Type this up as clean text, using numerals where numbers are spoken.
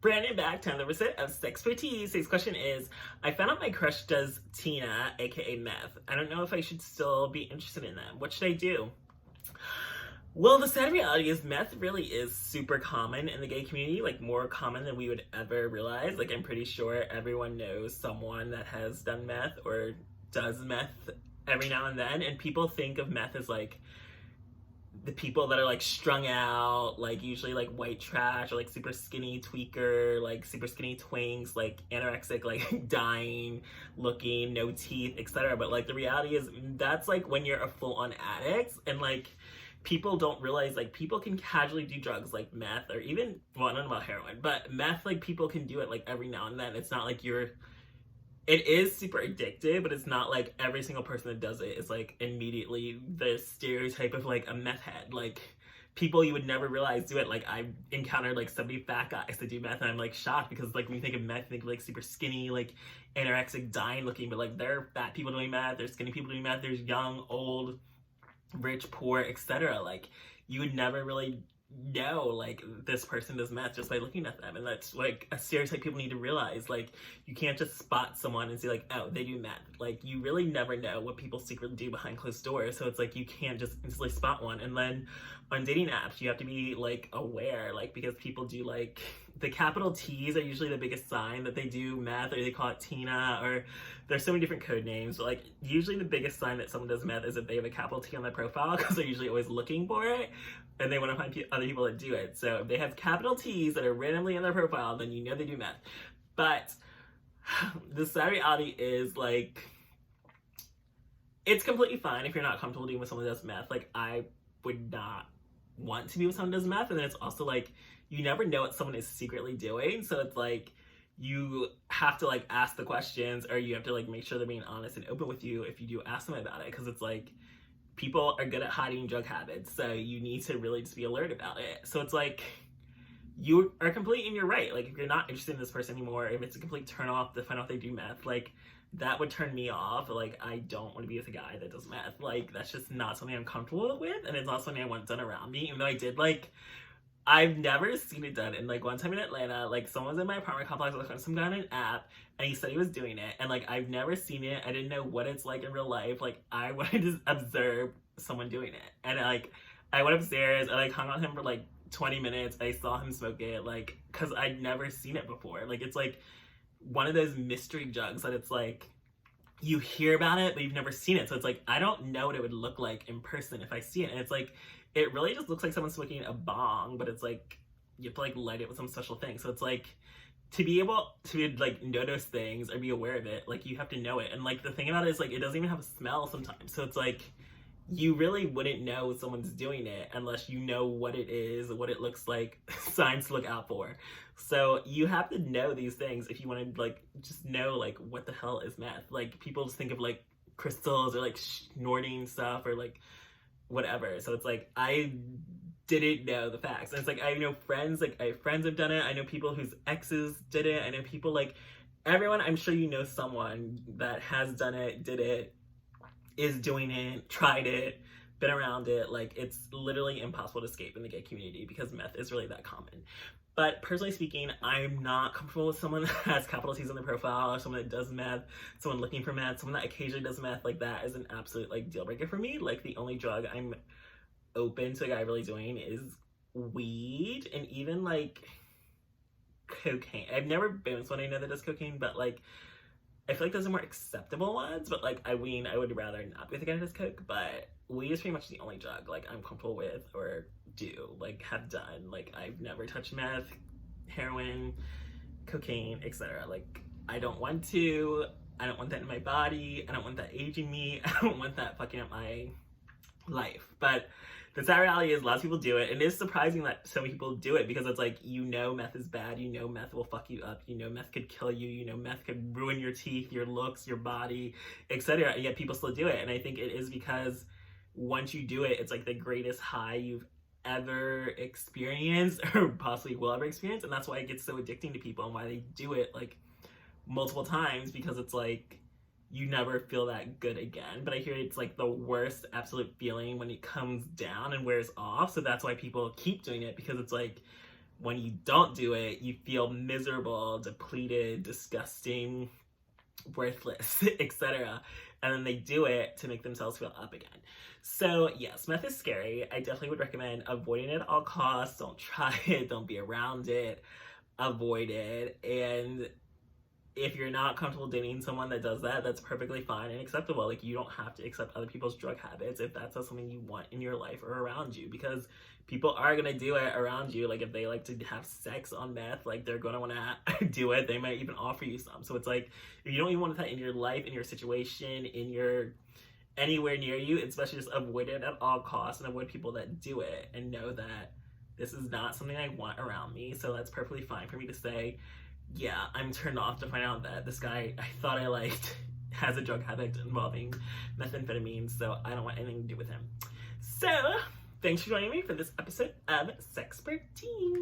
Brandon back to another set of SexxxPerTease. Today's question is, I found out my crush does Tina, aka Meth. I don't know if I should still be interested in them. What should I do? Well, the sad reality is meth really is super common in the gay community, like more common than we would ever realize. Like I'm pretty sure everyone knows someone that has done meth or does meth every now and then, and people think of meth as like the people that are like strung out, like usually like white trash or like super skinny tweaker, like super skinny twinks, like anorexic, like dying looking, no teeth, etc. But like the reality is that's like when you're a full-on addict, and like people don't realize like people can casually do drugs like meth or even, well, I don't know about heroin, but meth, like people can do it like every now and then. It's not like it is super addictive, but it's not like every single person that does it is like immediately the stereotype of like a meth head. Like people you would never realize do it. Like I've encountered like 70 fat guys that do meth, and I'm like shocked because like when you think of meth, you think of like super skinny, like anorexic, dying looking, but like there are fat people doing meth, there's skinny people doing meth, there's young, old, rich, poor, etc. Like you would never really know like this person does meth just by looking at them, and that's like a stereotype people need to realize. Like you can't just spot someone and say like, oh, they do meth. Like you really never know what people secretly do behind closed doors, so it's like you can't just instantly spot one. And then on dating apps you have to be like aware, like because people do like the capital T's are usually the biggest sign that they do meth, or they call it Tina, or there's so many different code names, but like usually the biggest sign that someone does meth is that they have a capital T on their profile, because they're usually always looking for it and they want to find other people that do it. So if they have capital T's that are randomly in their profile, then you know they do meth. But the sad reality is like it's completely fine if you're not comfortable being with someone that does meth. Like I would not want to be with someone who does meth, and then it's also like you never know what someone is secretly doing, so it's like you have to like ask the questions, or you have to like make sure they're being honest and open with you if you do ask them about it, because it's like people are good at hiding drug habits, so you need to really just be alert about it. So it's like you are complete in your right. Like if you're not interested in this person anymore, if it's a complete turn off to find out they do meth, like that would turn me off. Like I don't want to be with a guy that does meth. Like that's just not something I'm comfortable with, and it's not something I want done around me. Even though I did like, I've never seen it done. And like one time in Atlanta, like someone was in my apartment complex, like some guy on an app, and he said he was doing it, and like I've never seen it. I didn't know what it's like in real life. Like I wanted to observe someone doing it, and like I went upstairs, I like hung on him for like 20 minutes. I saw him smoke it, like because I'd never seen it before. Like it's like one of those mystery drugs that it's like you hear about it but you've never seen it, so it's like I don't know what it would look like in person if I see it. And it's like it really just looks like someone smoking a bong, but it's like you have to like light it with some special thing. So it's like to be able to like notice things or be aware of it, like you have to know it. And like the thing about it is like it doesn't even have a smell sometimes, so it's like you really wouldn't know someone's doing it unless you know what it is, what it looks like, signs to look out for. So you have to know these things if you want to like just know like what the hell is meth. Like people just think of like crystals or like snorting stuff or like whatever. So it's like I didn't know the facts. And it's like I know friends, like I have friends have done it. I know people whose exes did it. I know people like everyone, I'm sure you know someone that has done it, did it, is doing it, tried it, been around it. Like it's literally impossible to escape in the gay community because meth is really that common. But personally speaking, I'm not comfortable with someone that has capital T's on their profile, or someone that does meth, someone looking for meth, someone that occasionally does meth. Like that is an absolute like deal breaker for me. Like the only drug I'm open to a guy really doing is weed, and even like cocaine. I've never been with someone I know that does cocaine, but like I feel like those are more acceptable ones. But like I mean, I would rather not be with a guy who does coke, but weed is pretty much the only drug like I'm comfortable with or do like have done. Like I've never touched meth, heroin, cocaine, etc. Like I don't want to. I don't want that in my body. I don't want that aging me. I don't want that fucking up my life. But the sad reality is a lot of people do it, and it is surprising that so many people do it, because it's like, you know meth is bad, you know meth will fuck you up, you know meth could kill you, you know meth could ruin your teeth, your looks, your body, etc. And yet people still do it. And I think it is because once you do it, it's like the greatest high you've ever experienced or possibly will ever experience. And that's why it gets so addicting to people and why they do it like multiple times, because it's like you never feel that good again. But I hear it's like the worst absolute feeling when it comes down and wears off. So that's why people keep doing it, because it's like when you don't do it, you feel miserable, depleted, disgusting, worthless, etc. And then they do it to make themselves feel up again. So yes, meth is scary. I definitely would recommend avoiding it at all costs. Don't try it, don't be around it, avoid it. And if you're not comfortable dating someone that does that, that's perfectly fine and acceptable. Like, you don't have to accept other people's drug habits if that's not something you want in your life or around you, because people are gonna do it around you. Like, if they like to have sex on meth, like, they're gonna want to do it. They might even offer you some. So it's like, if you don't even want that in your life, in your situation, in your anywhere near you, especially just avoid it at all costs and avoid people that do it, and know that this is not something I want around me. So that's perfectly fine for me to say, yeah, I'm turned off to find out that this guy I thought I liked has a drug habit involving methamphetamine, so I don't want anything to do with him. So, thanks for joining me for this episode of SexxxPerTease.